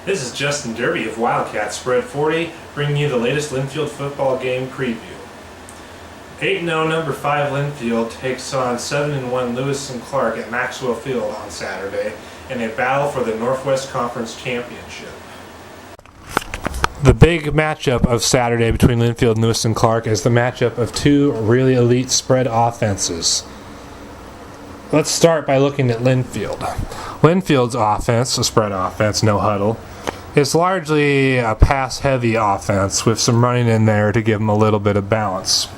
This is Justin Derby of Wildcats Spread 40, bringing you the latest Linfield football game preview. 8-0 number 5 Linfield takes on 7-1 Lewis and Clark at Maxwell Field on Saturday in a battle for the Northwest Conference Championship. The big matchup of Saturday between Linfield and Lewis and Clark is the matchup of two really elite spread offenses. Let's start by looking at Linfield. Linfield's offense, a spread offense, no huddle, is largely a pass-heavy offense with some running in there to give them a little bit of balance.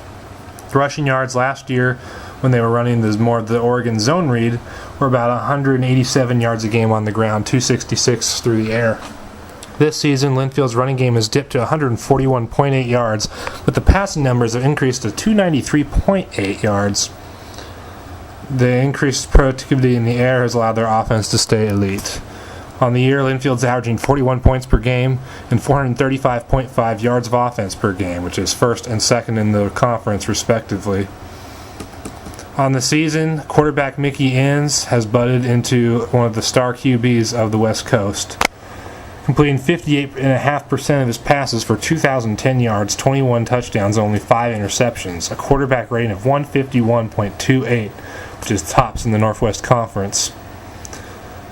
Rushing yards last year, when they were running more of the Oregon zone read, were about 187 yards a game on the ground, 266 through the air. This season, Linfield's running game has dipped to 141.8 yards, but the passing numbers have increased to 293.8 yards. The increased productivity in the air has allowed their offense to stay elite. On the year, Linfield's averaging 41 points per game and 435.5 yards of offense per game, which is first and second in the conference, respectively. On the season, quarterback Mickey Inns has budded into one of the star QBs of the West Coast, completing 58.5% of his passes for 2,010 yards, 21 touchdowns, only 5 interceptions, a quarterback rating of 151.28, which is tops in the Northwest Conference.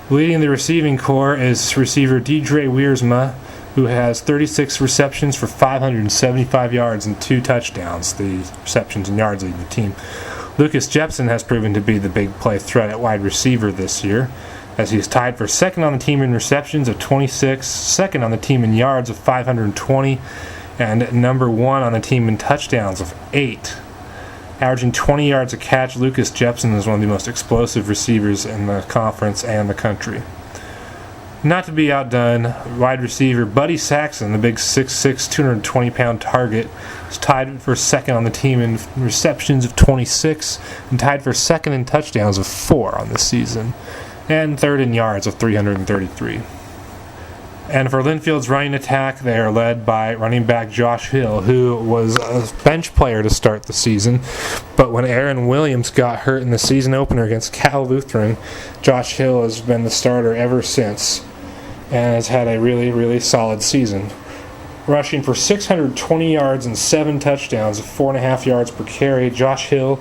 Leading the receiving corps is receiver Deidre Wiersma, who has 36 receptions for 575 yards and 2 touchdowns. The receptions and yards lead the team. Lucas Jepson has proven to be the big play threat at wide receiver this year, as he is tied for second on the team in receptions of 26, second on the team in yards of 520, and number 1 on the team in touchdowns of 8. Averaging 20 yards a catch, Lucas Jepson is one of the most explosive receivers in the conference and the country. Not to be outdone, wide receiver Buddy Saxon, the big 6'6", 220-pound target, is tied for second on the team in receptions of 26 and tied for second in touchdowns of 4 on the season, and third in yards of 333. And for Linfield's running attack, they are led by running back Josh Hill, who was a bench player to start the season. But when Aaron Williams got hurt in the season opener against Cal Lutheran, Josh Hill has been the starter ever since and has had a really, really solid season. Rushing for 620 yards and 7 touchdowns of 4.5 yards per carry, Josh Hill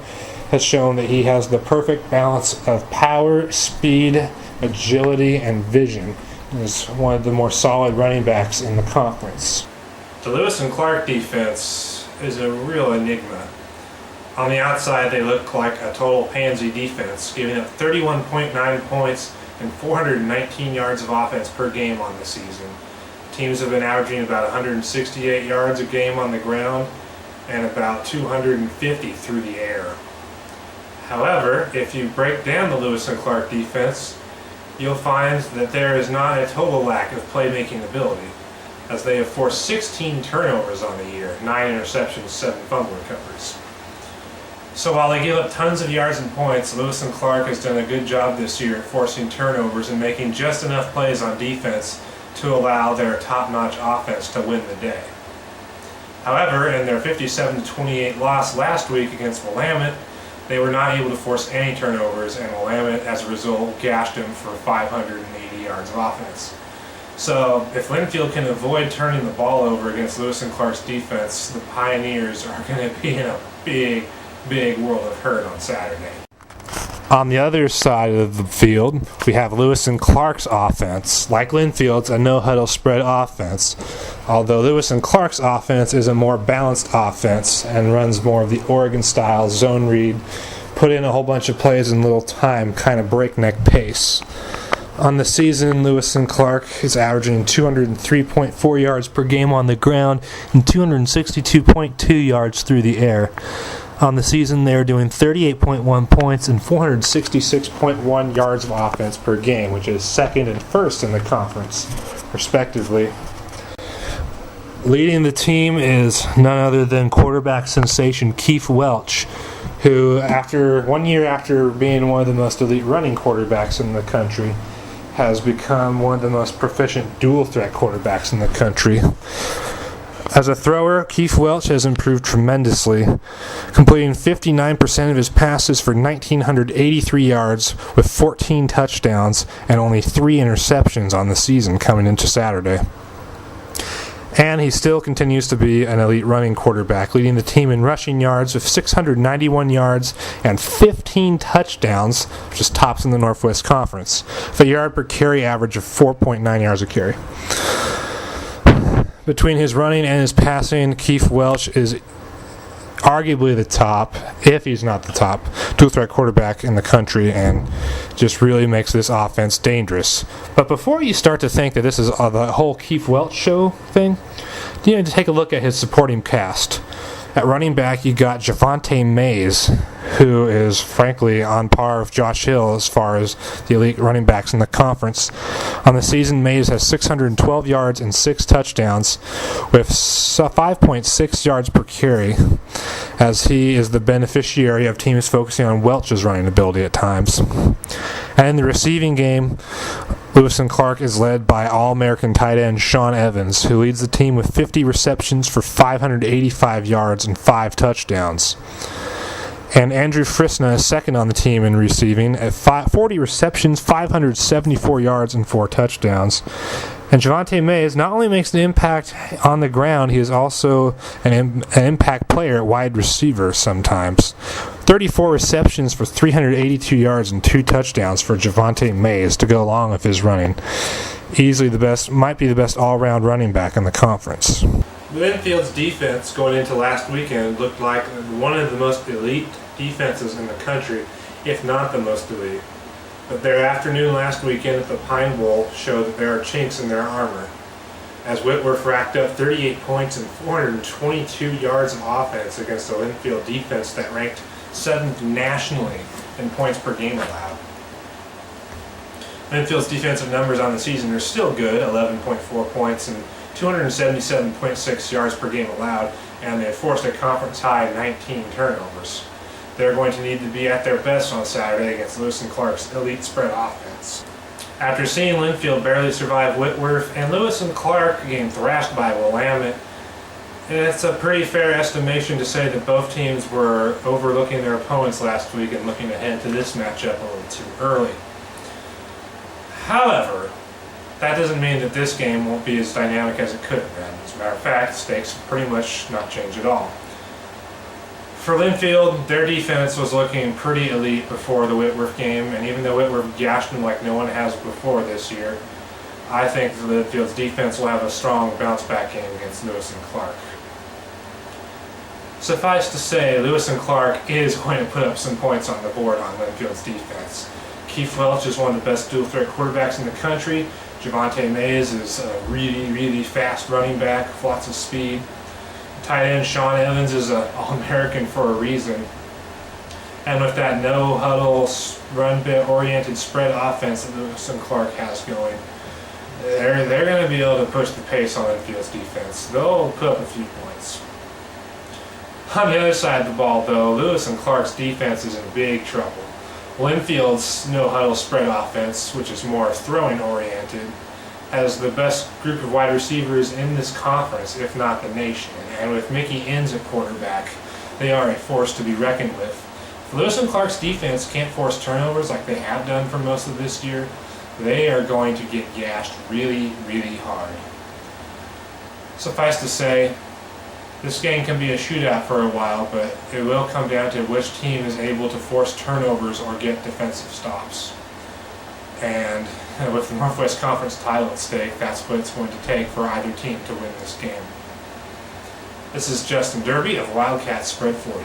has shown that he has the perfect balance of power, speed, agility, and vision. Is one of the more solid running backs in the conference. The Lewis and Clark defense is a real enigma. On the outside, they look like a total pansy defense, giving up 31.9 points and 419 yards of offense per game on the season. Teams have been averaging about 168 yards a game on the ground and about 250 through the air. However, if you break down the Lewis and Clark defense, you'll find that there is not a total lack of playmaking ability, as they have forced 16 turnovers on the year, 9 interceptions, 7 fumble recoveries. So while they give up tons of yards and points, Lewis and Clark has done a good job this year at forcing turnovers and making just enough plays on defense to allow their top-notch offense to win the day. However, in their 57-28 loss last week against Willamette, they were not able to force any turnovers, and Willamette, as a result, gashed them for 580 yards of offense. So, if Linfield can avoid turning the ball over against Lewis and Clark's defense, the Pioneers are going to be in a big, big world of hurt on Saturday. On the other side of the field, we have Lewis and Clark's offense. Like Linfield's, a no-huddle spread offense, although Lewis and Clark's offense is a more balanced offense and runs more of the Oregon-style zone read, put in a whole bunch of plays in little time, kind of breakneck pace. On the season, Lewis and Clark is averaging 203.4 yards per game on the ground and 262.2 yards through the air. On the season, they are doing 38.1 points and 466.1 yards of offense per game, which is second and first in the conference, respectively. Leading the team is none other than quarterback sensation Keith Welch, who, after 1 year after being one of the most elite running quarterbacks in the country, has become one of the most proficient dual-threat quarterbacks in the country. As a thrower, Keith Welch has improved tremendously, completing 59% of his passes for 1,983 yards with 14 touchdowns and only 3 interceptions on the season coming into Saturday. And he still continues to be an elite running quarterback, leading the team in rushing yards with 691 yards and 15 touchdowns, which is tops in the Northwest Conference, with a yard per carry average of 4.9 yards a carry. Between his running and his passing, Keith Welch is arguably the top, if he's not the top, dual-threat quarterback in the country, and just really makes this offense dangerous. But before you start to think that this is the whole Keith Welch show thing, you need to take a look at his supporting cast. At running back, you got Javonte Mays, who is frankly on par with Josh Hill as far as the elite running backs in the conference. On the season, Mays has 612 yards and 6 touchdowns with 5.6 yards per carry, as he is the beneficiary of teams focusing on Welch's running ability at times. And in the receiving game, Lewis and Clark is led by All-American tight end Sean Evans, who leads the team with 50 receptions for 585 yards and 5 touchdowns. And Andrew Frisna is second on the team in receiving at 40 receptions, 574 yards, and 4 touchdowns. And Javonte Mays not only makes an impact on the ground, he is also an impact player at wide receiver sometimes. 34 receptions for 382 yards and 2 touchdowns for Javonte Mays to go along with his running. Easily the best, might be the best all-round running back in the conference. Linfield's defense going into last weekend looked like one of the most elite defenses in the country, if not the most elite. But their afternoon last weekend at the Pine Bowl showed that there are chinks in their armor, as Whitworth racked up 38 points and 422 yards of offense against a Linfield defense that ranked 7th nationally in points per game allowed. Linfield's defensive numbers on the season are still good, 11.4 points and 277.6 yards per game allowed, and they forced a conference-high 19 turnovers. They're going to need to be at their best on Saturday against Lewis and Clark's elite spread offense. After seeing Linfield barely survive Whitworth and Lewis and Clark getting thrashed by Willamette, it's a pretty fair estimation to say that both teams were overlooking their opponents last week and looking ahead to this matchup a little too early. However, that doesn't mean that this game won't be as dynamic as it could have been. As a matter of fact, stakes pretty much not change at all. For Linfield, their defense was looking pretty elite before the Whitworth game, and even though Whitworth gashed them like no one has before this year, I think Linfield's defense will have a strong bounce-back game against Lewis and Clark. Suffice to say, Lewis and Clark is going to put up some points on the board on Linfield's defense. Keith Welch is one of the best dual-threat quarterbacks in the country. Javonte Mays is a really, really fast running back with lots of speed. Tight end Sean Evans is an All-American for a reason. And with that no-huddle, run-oriented spread offense that Lewis and Clark has going, they're going to be able to push the pace on Linfield's defense. They'll put up a few points. On the other side of the ball, though, Lewis and Clark's defense is in big trouble. Linfield's no-huddle spread offense, which is more throwing-oriented, has the best group of wide receivers in this conference, if not the nation. And with Mickey Inns at quarterback, they are a force to be reckoned with. If Lewis and Clark's defense can't force turnovers like they have done for most of this year, they are going to get gashed really, really hard. Suffice to say, this game can be a shootout for a while, but it will come down to which team is able to force turnovers or get defensive stops. And with the Northwest Conference title at stake, that's what it's going to take for either team to win this game. This is Justin Derby of Wildcat Spread 40.